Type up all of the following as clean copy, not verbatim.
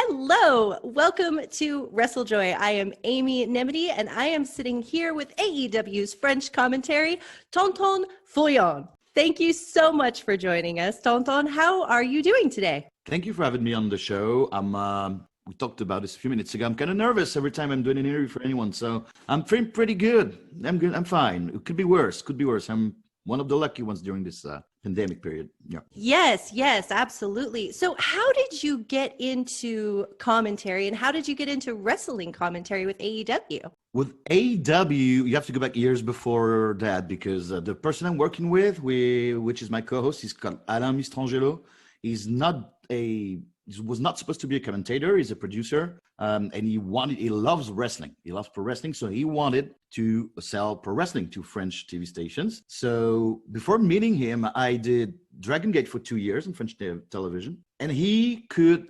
Hello, welcome to WrestleJoy. I am Amy Nemedy, and I am sitting here with AEW's French commentary, Tonton Feuillan. Thank you so much for joining us, Tonton. How are you doing today? Thank you for having me on the show. We talked about this a few minutes ago. I'm kind of nervous every time I'm doing an interview for anyone, so I'm feeling pretty good. I'm good. I'm fine. It could be worse. I'm one of the lucky ones during this pandemic period. Yeah. Yes, absolutely. So how did you get into commentary, and how did you get into wrestling commentary with AEW? With AEW, you have to go back years before that because the person I'm working with, which is my co-host, he's called Alain Mistrangelo. He was not supposed to be a commentator. He's a producer, and he loves wrestling. He loves pro wrestling, so he wanted to sell pro wrestling to French TV stations. So before meeting him, I did Dragon Gate for 2 years on French television, and he could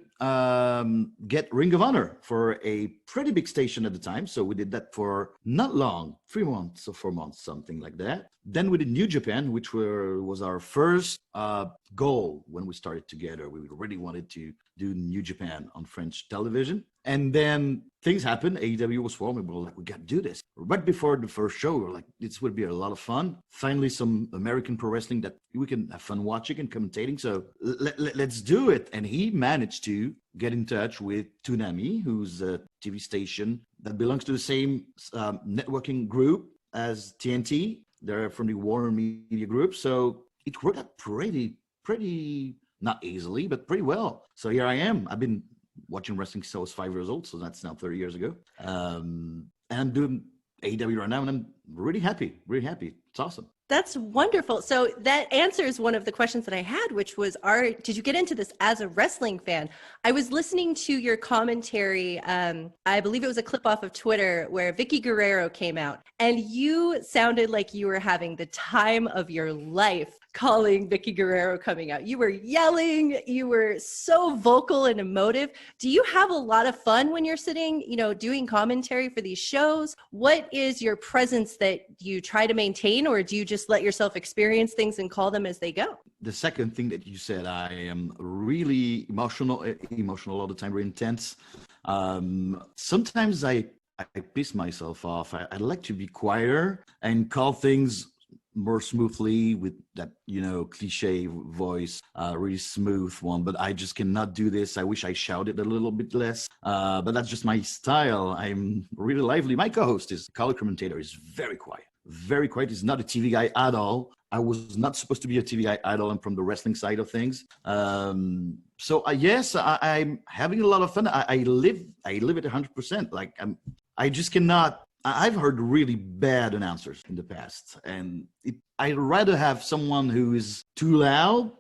get Ring of Honor for a pretty big station at the time. So we did that for not long, 3 months or 4 months, something like that. Then we did New Japan, which was our first goal when we started together. We really wanted to do New Japan on French television. And then things happened. AEW was formed. We were like, we got to do this. Right before the first show, we were like, this would be a lot of fun. Finally, some American pro wrestling that we can have fun watching and commentating. So let's do it. And he managed to get in touch with Toonami, who's a TV station that belongs to the same networking group as TNT. They're from the Warner Media Group. So it worked out pretty, not easily, but pretty well. So here I am. I've been watching wrestling since I was 5 years old. So that's now 30 years ago. And I'm doing AEW right now, and I'm really happy. It's awesome. That's wonderful. So that answers one of the questions that I had, which was, did you get into this as a wrestling fan? I was listening to your commentary. I believe it was a clip off of Twitter where Vicky Guerrero came out, and you sounded like you were having the time of your life calling Vicky Guerrero coming out. You were yelling. You were so vocal and emotive. Do you have a lot of fun when you're sitting, doing commentary for these shows? What is your presence that you try to maintain, or do you just let yourself experience things and call them as they go? The second thing that you said, I am really emotional all the time, very intense. Sometimes I piss myself off. I like to be quieter and call things more smoothly with that, cliche voice, really smooth one, but I just cannot do this. I wish I shouted a little bit less, but that's just my style. I'm really lively. My co-host is color commentator, is very quiet. He's not a TV guy at all. I was not supposed to be a TV guy at all. I'm from the wrestling side of things. Yes, I'm having a lot of fun. I live it 100%. Like I just cannot. I've heard really bad announcers in the past, and I'd rather have someone who is too loud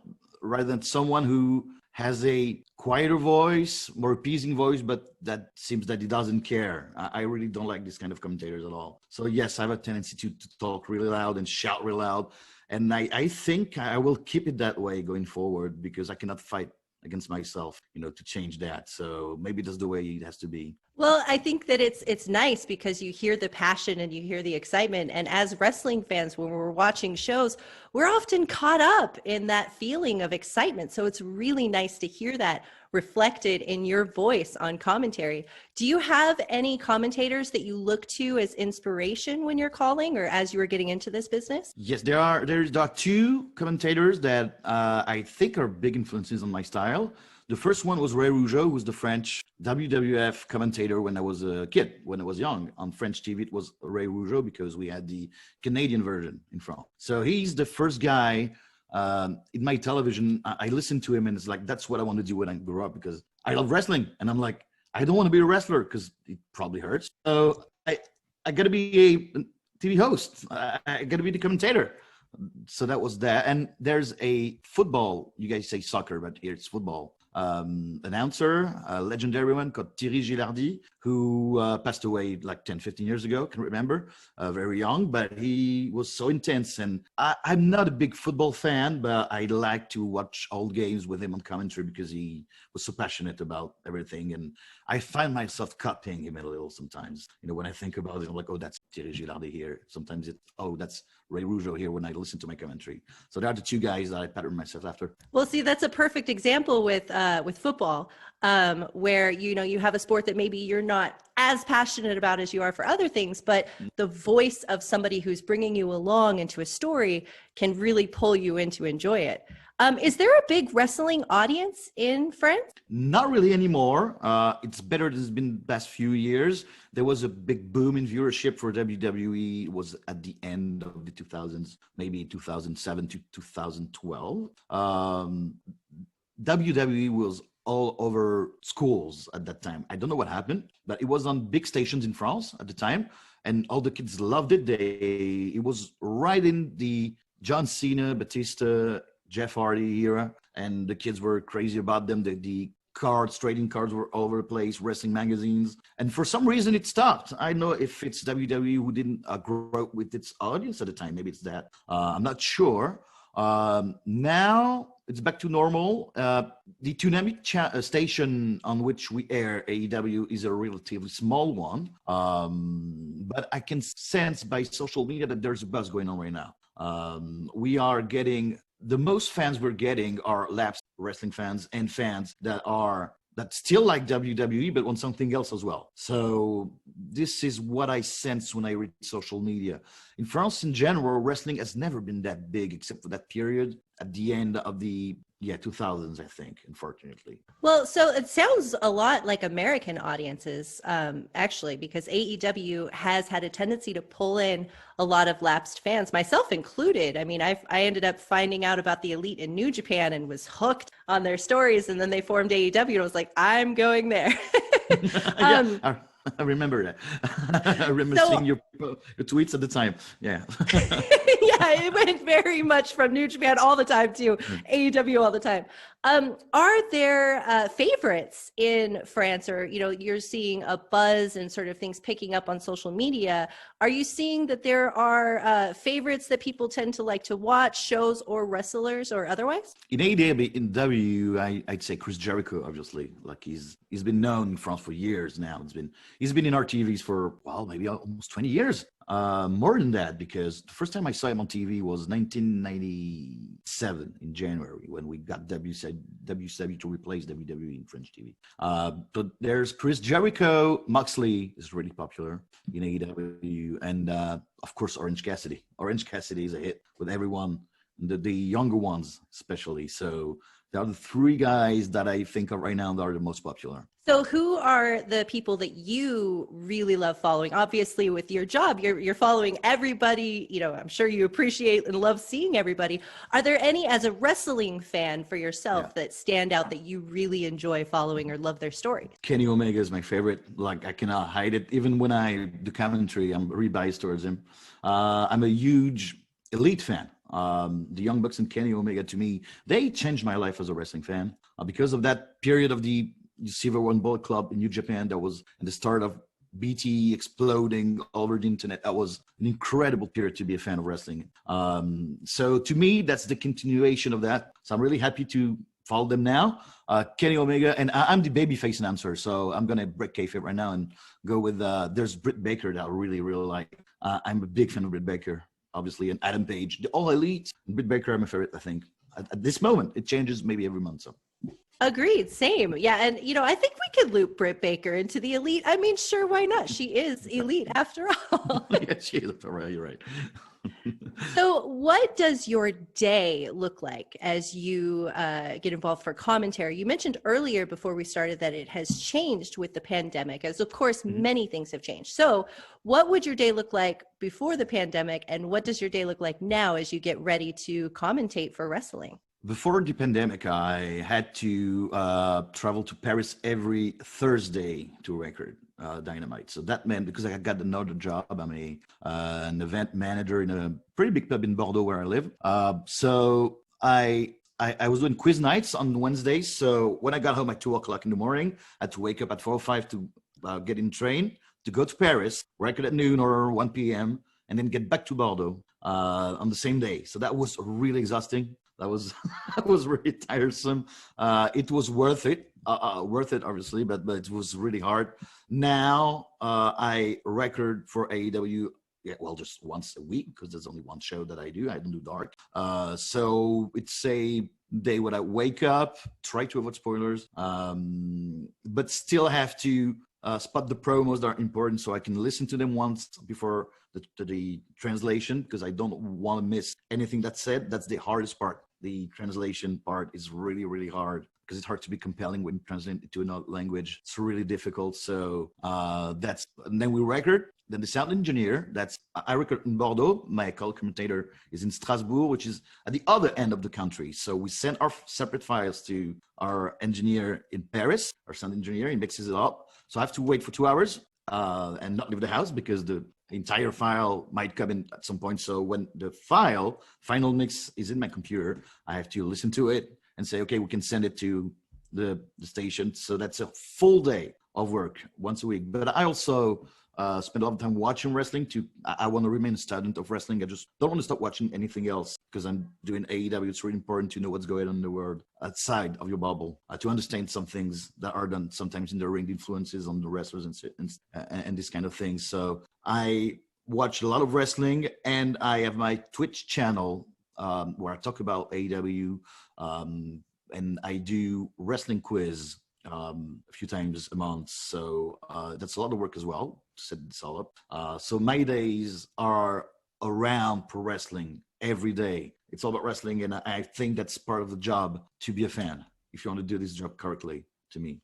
rather than someone who has a quieter voice, more appeasing voice, but that seems that he doesn't care. I really don't like these kind of commentators at all. So yes, I have a tendency to talk really loud and shout really loud, and I think I will keep it that way going forward because I cannot fight against myself, to change that. So maybe that's the way it has to be. Well, I think that it's nice because you hear the passion and you hear the excitement. And as wrestling fans, when we're watching shows, we're often caught up in that feeling of excitement. So it's really nice to hear that reflected in your voice on commentary. Do you have any commentators that you look to as inspiration when you're calling or as you were getting into this business? Yes, there are two commentators that I think are big influences on my style. The first one was Ray Rougeau, who's the French WWF commentator when I was a kid, when I was young. On French TV, it was Ray Rougeau because we had the Canadian version in France. So he's the first guy in my television. I listened to him and it's like, that's what I want to do when I grow up because I love wrestling. And I'm like, I don't want to be a wrestler because it probably hurts. So I got to be a TV host. I got to be the commentator. So that was that. And there's a football, you guys say soccer, but here it's football. Announcer, a legendary one called Thierry Gilardi, who passed away like 10, 15 years ago, can remember, very young, but he was so intense. And I'm not a big football fan, but I like to watch old games with him on commentary because he was so passionate about everything. And I find myself copying him a little sometimes. When I think about it, I'm like, oh, that's Thierry Gilardi here. Sometimes that's Ray Rougeau here when I listen to my commentary. So there are the two guys that I pattern myself after. Well, see, that's a perfect example with with football, where you have a sport that maybe you're not as passionate about as you are for other things, but the voice of somebody who's bringing you along into a story can really pull you in to enjoy it. Is there a big wrestling audience in France? Not really anymore. It's better than it's been the past few years. There was a big boom in viewership for WWE. It was at the end of the 2000s, maybe 2007 to 2012. WWE was all over schools at that time. I don't know what happened, but it was on big stations in France at the time, and all the kids loved it. It was right in the John Cena, Batista, Jeff Hardy era, and the kids were crazy about them. The cards, trading cards were all over the place, wrestling magazines, and for some reason it stopped. I don't know if it's WWE who didn't grow with its audience at the time. Maybe it's that. I'm not sure. Now it's back to normal. The Toonami station on which we air AEW is a relatively small one, but I can sense by social media that there's a buzz going on right now. We are getting the most fans we're getting are lapsed wrestling fans and fans that still like WWE but want something else as well. So this is what I sense when I read social media. In France in general, wrestling has never been that big except for that period at the end of the 2000s, I think, unfortunately. Well, so it sounds a lot like American audiences, actually, because AEW has had a tendency to pull in a lot of lapsed fans, myself included. I mean, I ended up finding out about the Elite in New Japan and was hooked on their stories, and then they formed AEW, and I was like, I'm going there. I remember that. I remember seeing your tweets at the time. Yeah. Yeah, it went very much from New Japan all the time to AEW all the time. Are there favorites in France, or you're seeing a buzz and sort of things picking up on social media? Are you seeing that there are favorites that people tend to like to watch, shows or wrestlers or otherwise? In AEW, I'd say Chris Jericho, obviously. Like he's been known in France for years now. He's been in our TVs for maybe almost 20 years. More than that, because the first time I saw him on TV was 1997 in January when we got WCW to replace WWE in French TV. So there's Chris Jericho. Moxley is really popular in AEW, and of course Orange Cassidy. Orange Cassidy is a hit with everyone, the younger ones especially. So there are the three guys that I think of right now that are the most popular. So who are the people that you really love following? Obviously, with your job, you're following everybody. I'm sure you appreciate and love seeing everybody. Are there any, as a wrestling fan for yourself, that stand out that you really enjoy following or love their stories? Kenny Omega is my favorite. Like, I cannot hide it. Even when I do commentary, I'm very biased towards him. I'm a huge Elite fan. The Young Bucks and Kenny Omega, to me, they changed my life as a wrestling fan because of that period of the Silver One Bullet Club in New Japan. That was at the start of BT exploding all over the internet. That was an incredible period to be a fan of wrestling. So to me, that's the continuation of that. So I'm really happy to follow them now. Kenny Omega, and I'm the babyface announcer, so I'm going to break kayfabe right now and go with, there's Britt Baker that I really, really like. I'm a big fan of Britt Baker, obviously, and Adam Page. The All Elite, and Britt Baker are my favorite, I think. At this moment, it changes maybe every month, so. Agreed. Same. Yeah. And, I think we could loop Britt Baker into the Elite. I mean, sure, why not? She is Elite after all. Yeah, she is. You're right. So what does your day look like as you get involved for commentary? You mentioned earlier before we started that it has changed with the pandemic, as of course, many things have changed. So what would your day look like before the pandemic, and what does your day look like now as you get ready to commentate for wrestling? Before the pandemic, I had to travel to Paris every Thursday to record Dynamite. So that meant, because I got another job, I'm an event manager in a pretty big pub in Bordeaux where I live. So I was doing quiz nights on Wednesdays. So when I got home at 2:00 in the morning, I had to wake up at 4:05 to get in train to go to Paris, record at noon or 1 p.m., and then get back to Bordeaux on the same day. So that was really exhausting. That was really tiresome. It was worth it, obviously, but it was really hard. Now I record for AEW, just once a week, because there's only one show that I do. I don't do dark. So it's a day when I wake up, try to avoid spoilers, but still have to spot the promos that are important so I can listen to them once before the translation, because I don't want to miss anything that's said. That's the hardest part. The translation part is really, really hard because it's hard to be compelling when translating it to another language. It's really difficult. So and then we record. Then the sound engineer, I record in Bordeaux. My color commentator is in Strasbourg, which is at the other end of the country. So we send our separate files to our engineer in Paris, our sound engineer. He mixes it up. So I have to wait for 2 hours and not leave the house because the entire file might come in at some point. So when the final mix is in my computer, I have to listen to it and say, okay, we can send it to the station. So that's a full day of work once a week. But I also spend a lot of time watching wrestling. I want to remain a student of wrestling. I just don't want to stop watching anything else because I'm doing AEW. It's really important to know what's going on in the world outside of your bubble, to understand some things that are done sometimes in the ring, influences on the wrestlers and this kind of things. So I watch a lot of wrestling, and I have my Twitch channel where I talk about AEW, and I do wrestling quiz a few times a month. So that's a lot of work as well to set this all up. So my days are around pro wrestling every day. It's all about wrestling, and I think that's part of the job to be a fan if you want to do this job correctly, to me.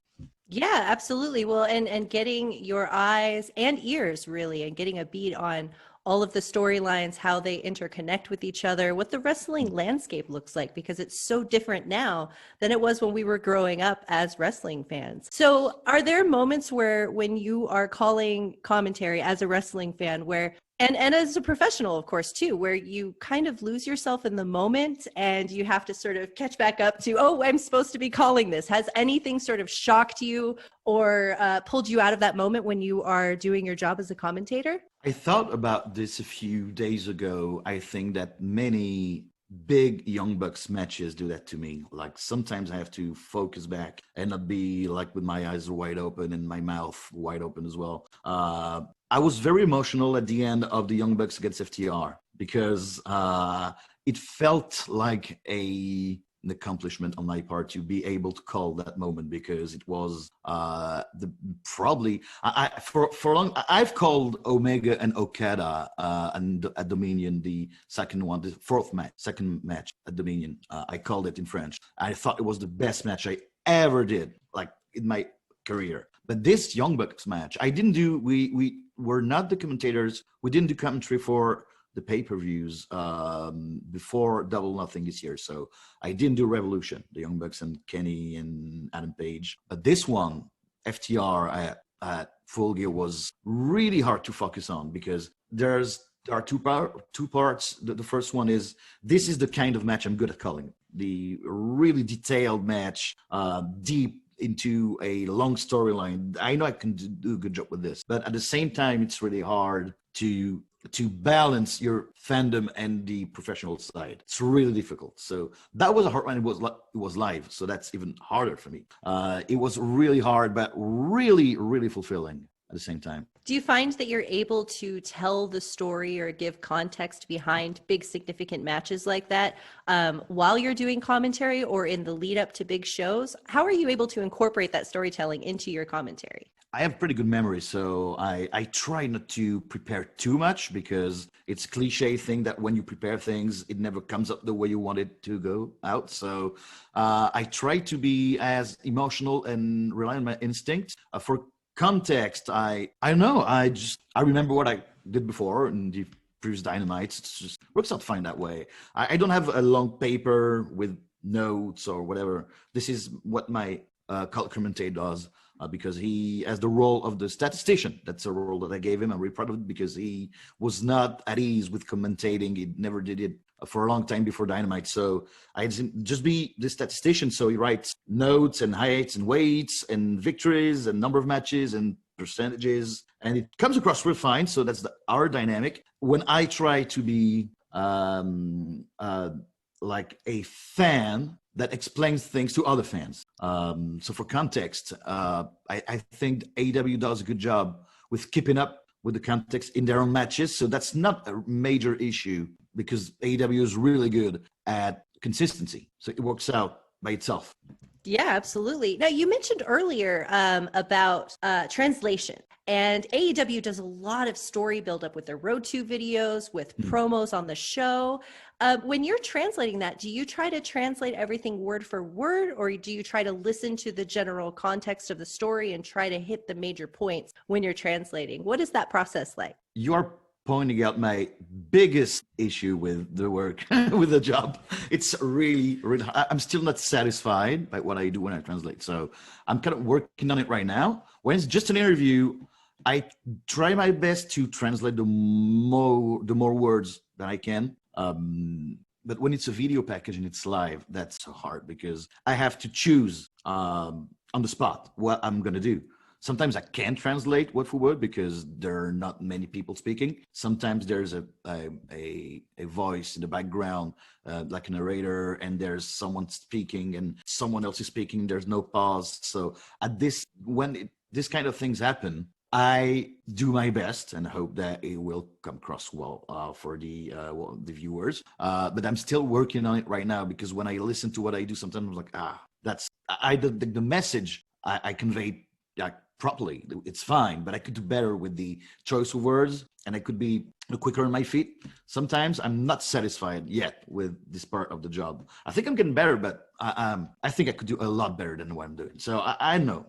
Yeah, absolutely. Well, and getting your eyes and ears really, and getting a beat on all of the storylines, how they interconnect with each other, what the wrestling landscape looks like, because it's so different now than it was when we were growing up as wrestling fans. So are there moments where when you are calling commentary as a wrestling fan where and as a professional, of course, too, where you kind of lose yourself in the moment and you have to sort of catch back up to, oh, I'm supposed to be calling this. Has anything sort of shocked you or pulled you out of that moment when you are doing your job as a commentator? I thought about this a few days ago. I think that many big Young Bucks matches do that to me. Like sometimes I have to focus back and not be like with my eyes wide open and my mouth wide open as well. I was very emotional at the end of the Young Bucks against FTR because it felt like an accomplishment on my part to be able to call that moment, because it was for long I've called Omega and Okada and at Dominion, the second match at Dominion. I called it in French. I thought it was the best match I ever did, like in my career. But this Young Bucks match, we were not the commentators. We didn't do commentary for the pay-per-views before Double or Nothing this year. So I didn't do Revolution, the Young Bucks and Kenny and Adam Page. But this one, FTR at Full Gear, was really hard to focus on because there are two parts. The first one is, this is the kind of match I'm good at calling. The really detailed match, deep into a long storyline. I know I can do a good job with this, but at the same time, it's really hard to balance your fandom and the professional side. It's really difficult. So that was a hard one. It was live, so that's even harder for me. It was really hard, but really, really fulfilling at the same time. Do you find that you're able to tell the story or give context behind big significant matches like that while you're doing commentary or in the lead up to big shows? How are you able to incorporate that storytelling into your commentary? I have pretty good memory, so I try not to prepare too much, because it's a cliche thing that when you prepare things, it never comes up the way you want it to go out. So I try to be as emotional and rely on my instincts. For context, I don't know. I remember what I did before in the previous Dynamites. It just works out fine that way. I don't have a long paper with notes or whatever. This is what my color commentator does. Because he has the role of the statistician. That's a role that I gave him. I'm really proud of it, because he was not at ease with commentating. He never did it for a long time before Dynamite. So I just be the statistician. So he writes notes and heights and weights and victories and number of matches and percentages. And it comes across real fine. So that's our dynamic. When I try to be like a fan that explains things to other fans. So for context, I think AEW does a good job with keeping up with the context in their own matches. So that's not a major issue, because AEW is really good at consistency. So it works out by itself. Yeah, absolutely. Now, you mentioned earlier about translation, and AEW does a lot of story buildup with their Road to videos, with promos on the show. When you're translating that, do you try to translate everything word for word, or do you try to listen to the general context of the story and try to hit the major points when you're translating? What is that process like? You're pointing out my biggest issue with the work, with the job. It's really, really, I'm still not satisfied by what I do when I translate. So I'm kind of working on it right now. When it's just an interview, I try my best to translate the more words that I can. But when it's a video package and it's live, that's so hard because I have to choose on the spot what I'm going to do. Sometimes I can't translate word for word because there are not many people speaking. Sometimes there's a voice in the background, like a narrator, and there's someone speaking and someone else is speaking. There's no pause. So when this kind of things happen, I do my best and hope that it will come across well for the viewers. But I'm still working on it right now because when I listen to what I do, sometimes I'm like, the message I conveyed properly. It's fine, but I could do better with the choice of words, and I could be quicker on my feet. Sometimes I'm not satisfied yet with this part of the job. I think I'm getting better, but I think I could do a lot better than what I'm doing. So I know.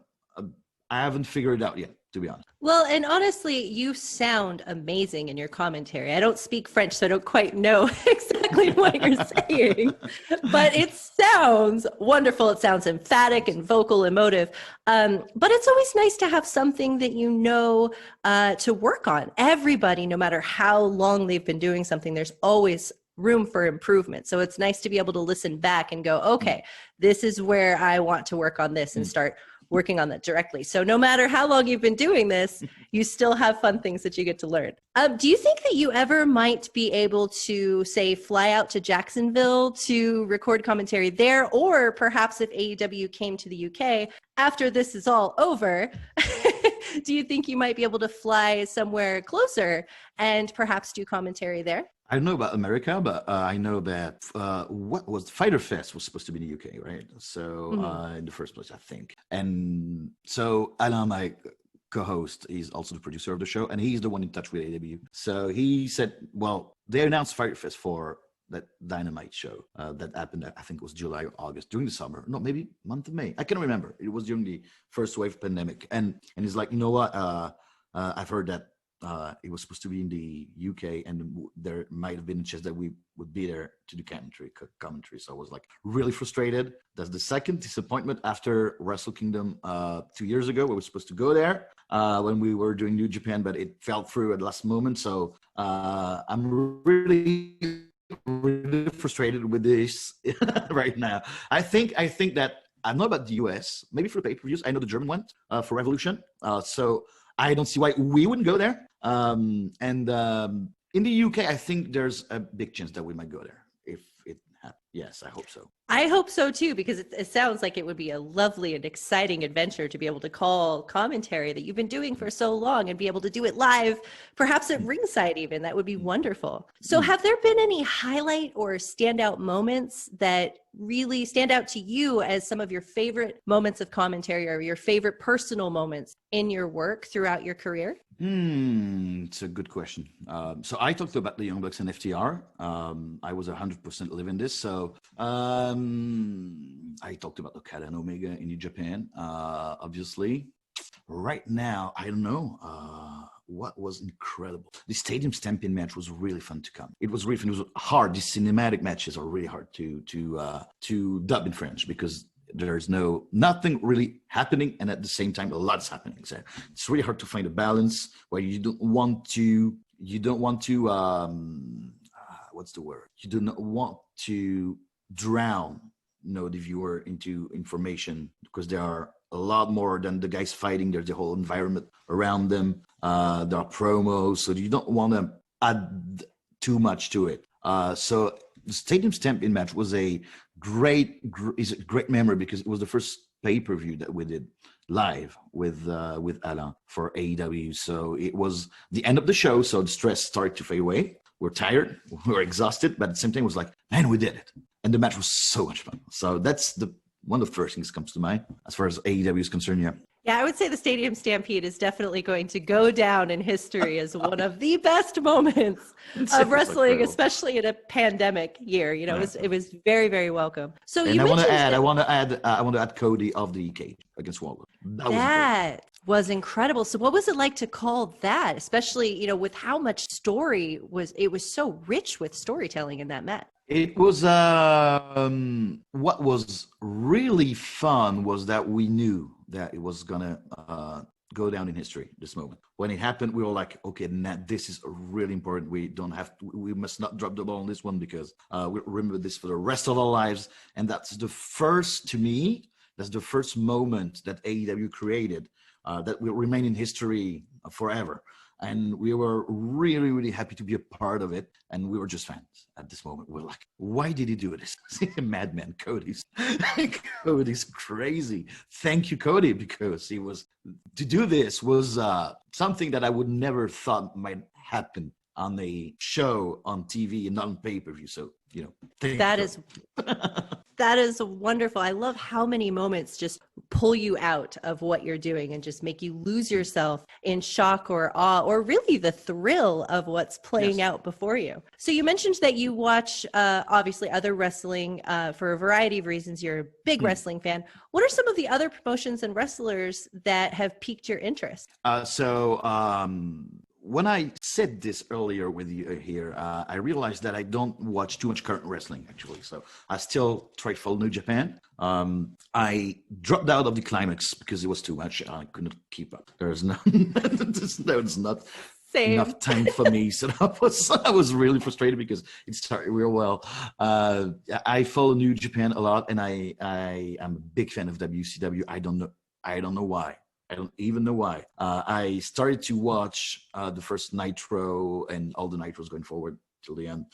I haven't figured it out yet, to be honest. Well, and honestly, you sound amazing in your commentary. I don't speak French, so I don't quite know exactly what you're saying, but it sounds wonderful. It sounds emphatic and vocal, emotive. But it's always nice to have something that you know to work on. Everybody, no matter how long they've been doing something, there's always room for improvement. So it's nice to be able to listen back and go, okay, this is where I want to work on this and start working on that directly. So no matter how long you've been doing this, you still have fun things that you get to learn. Do you think that you ever might be able to, say, fly out to Jacksonville to record commentary there? Or perhaps if AEW came to the UK after this is all over, do you think you might be able to fly somewhere closer and perhaps do commentary there? I don't know about America, but I know that Fighter Fest was supposed to be in the UK, right? So in the first place, I think. And so Alain, my co-host, is also the producer of the show, and he's the one in touch with AEW. So he said, well, they announced Fighter Fest for that Dynamite show that happened, I think it was July or August, during the summer. No, maybe month of May. I can't remember. It was during the first wave pandemic. And he's like, you know what? I've heard that it was supposed to be in the UK, and there might have been a chance that we would be there to do commentary. So I was like really frustrated. That's the second disappointment after Wrestle Kingdom 2 years ago. We were supposed to go there when we were doing New Japan, but it fell through at the last moment. So I'm really frustrated with this right now. I think that I'm not about the US. Maybe for the pay-per-views, I know the German one for Revolution. So I don't see why we wouldn't go there. And in the UK, I think there's a big chance that we might go there if it happens. Yes, I hope so. I hope so too, because it sounds like it would be a lovely and exciting adventure to be able to call commentary that you've been doing for so long and be able to do it live, perhaps at ringside even. That would be wonderful. So have there been any highlight or standout moments that really stand out to you as some of your favorite moments of commentary or your favorite personal moments in your work throughout your career? It's a good question. So I talked about the Young Bucks and FTR. I was 100% living this. So I talked about Okada and Omega in New Japan, obviously. Right now, I don't know what was incredible. The Stadium Stampede match was really fun to come. It was really fun. It was hard. These cinematic matches are really hard to dub in French because there's nothing really happening, and at the same time a lot's happening. So it's really hard to find a balance where you don't want to what's the word? You do not want to drown the viewer into information, because there are a lot more than the guys fighting. There's the whole environment around them. There are promos, so you don't want to add too much to it. So the Stadium Stampede match was a great memory because it was the first pay-per-view that we did live with Alain for AEW. So it was the end of the show, so the stress started to fade away. We're tired, we're exhausted, but at the same time, it was like, man, we did it. and the match was so much fun. So that's one of the first things that comes to mind as far as AEW is concerned. Yeah. Yeah, I would say the Stadium Stampede is definitely going to go down in history as one of the best moments of wrestling, especially in a pandemic year. You know, it was very, very welcome. So and I want to add Cody of the cage against Waller. That was incredible. So what was it like to call that, especially, you know, with how much story it was so rich with storytelling in that match? It was what was really fun was that we knew that it was gonna go down in history. This moment, when it happened, we were like, okay, this is really important. We must not drop the ball on this one, because we remember this for the rest of our lives. And that's the first moment that AEW created that will remain in history forever. And we were really, really happy to be a part of it. And we were just fans at this moment. We're like, why did he do this? Madman Cody's crazy. Thank you, Cody, because to do this was something that I would never thought might happen on a show on TV and not on pay-per-view. So, you know, that is wonderful. I love how many moments just pull you out of what you're doing and just make you lose yourself in shock or awe, or really the thrill of what's playing out before you. So you mentioned that you watch obviously other wrestling for a variety of reasons. You're a big wrestling fan. What are some of the other promotions and wrestlers that have piqued your interest? When I said this earlier with you here, I realized that I don't watch too much current wrestling, actually. So I still try to follow New Japan. I dropped out of the Climax because it was too much. I couldn't keep up. There's not enough time for me. So I was really frustrated because it started real well. I follow New Japan a lot, and I am a big fan of WCW. I don't know why. I don't even know why. I started to watch the first Nitro and all the Nitros going forward till the end.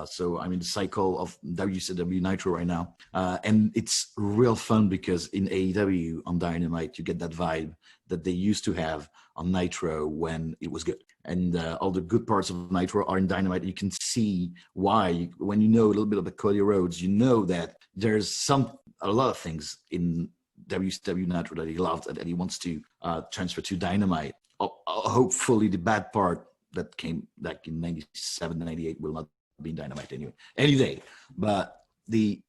So I'm in the cycle of WCW Nitro right now. And it's real fun because in AEW on Dynamite, you get that vibe that they used to have on Nitro when it was good. And all the good parts of Nitro are in Dynamite. You can see why. When you know a little bit about Cody Rhodes, you know that there's a lot of things in WCW Nitro that he loved and that he wants to transfer to Dynamite. Hopefully the bad part that came back in 97, 98 will not be in Dynamite any day. But the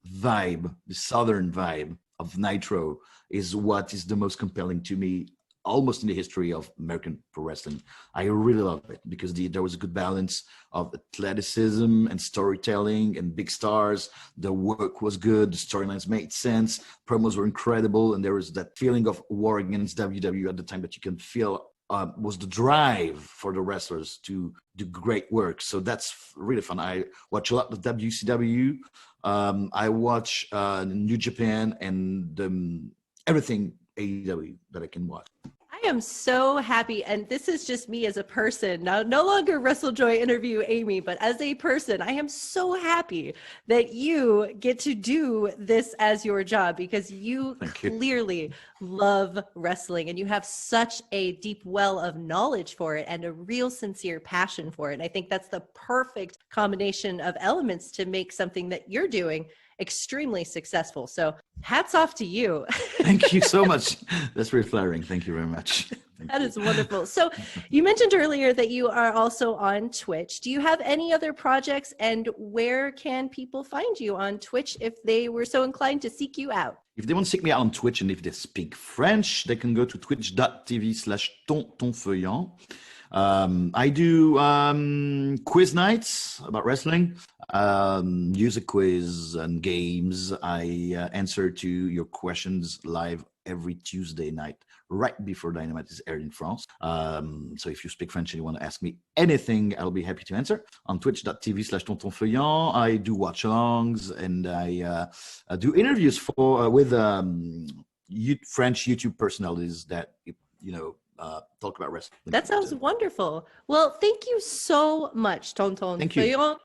southern vibe of Nitro is what is the most compelling to me, almost in the history of American pro wrestling. I really love it because there was a good balance of athleticism and storytelling and big stars. The work was good. The storylines made sense. Promos were incredible. And there was that feeling of war against WWE at the time that you can feel was the drive for the wrestlers to do great work. So that's really fun. I watch a lot of WCW. I watch New Japan and everything AEW that I can watch. I am so happy, and this is just me as a person, now no longer WrestleJoy interview Amy, but as a person, I am so happy that you get to do this as your job, because you clearly love wrestling and you have such a deep well of knowledge for it and a real sincere passion for it. And I think that's the perfect combination of elements to make something that you're doing extremely successful. So hats off to you. Thank you so much. That's very flattering. Thank you very much. That is wonderful. So you mentioned earlier that you are also on Twitch. Do you have any other projects, and where can people find you on Twitch if they were so inclined to seek you out? If they want to seek me out on Twitch and if they speak French, they can go to twitch.tv/Tonton Feuillan. I do quiz nights about wrestling, music quiz and games. I answer to your questions live every Tuesday night, right before Dynamite is aired in France. So if you speak French and you want to ask me anything, I'll be happy to answer. On twitch.tv/Tonton Feuillan, I do watch-alongs and I do interviews with French YouTube personalities that, talk about wrestling. That sounds wonderful. Well, thank you so much, Tonton Feuillan,